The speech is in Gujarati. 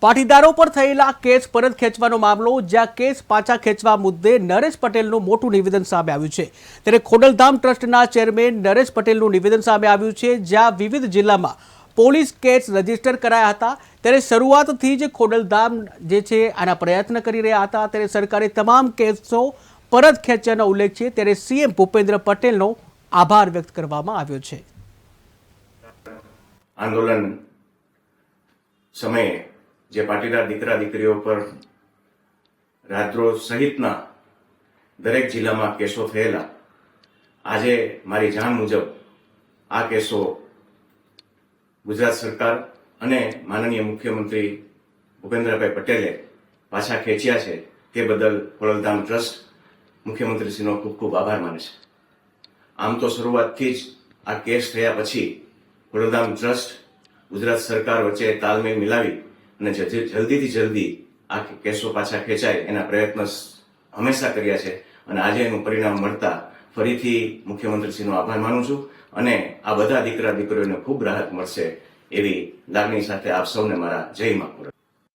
પાટીદારો પર થયેલા કેસ પરત ખેંચવાનો મામલો, જ્યાં કેસ પાછા ખેંચવા મુદ્દે નરેશ પટેલનું મોટું નિવેદન સામે આવ્યું છે। ત્યારે ખોડલધામ ટ્રસ્ટના ચેરમેન નરેશ પટેલનું નિવેદન સામે આવ્યું છે, જ્યાં વિવિધ જિલ્લામાં પોલીસ કેસ રજીસ્ટર કરાયા હતા। ત્યારે શરૂઆતથી જ ખોડલધામ જે છે આના પ્રયત્ન કરી રહ્યા હતા, ત્યારે સરકારે તમામ કેસો પરત ખેંચ્યાનો ઉલ્લેખ છે। ત્યારે સીએમ ભૂપેન્દ્ર પટેલનો આભાર વ્યક્ત કરવામાં આવ્યો છે। આંદોલન સમયે જે પાટીદાર દીકરા દીકરીઓ પર રાજદ્રોહ સહિતના દરેક જિલ્લામાં કેસો થયેલા, આજે મારી જાણ મુજબ આ કેસો ગુજરાત સરકાર અને માનનીય મુખ્યમંત્રી ભૂપેન્દ્રભાઈ પટેલે પાછા ખેંચ્યા છે। તે બદલ ખોડલધામ ટ્રસ્ટ મુખ્યમંત્રીશ્રીનો ખૂબ ખૂબ આભાર માને છે। આમ તો શરૂઆતથી જ આ કેસ થયા પછી ખોડલધામ ટ્રસ્ટ ગુજરાત સરકાર વચ્ચે તાલમેલ મિલાવી અને જલ્દીથી જલ્દી આ કેસો પાછા ખેંચાય એના પ્રયત્ન હંમેશા કર્યા છે અને આજે એનું પરિણામ મળતા ફરીથી મુખ્યમંત્રીશ્રીનો આભાર માનું છું અને આ બધા દીકરા દીકરીઓને ખૂબ રાહત મળશે એવી લાગણી સાથે આપ સૌને મારા જય મા ખોડલ।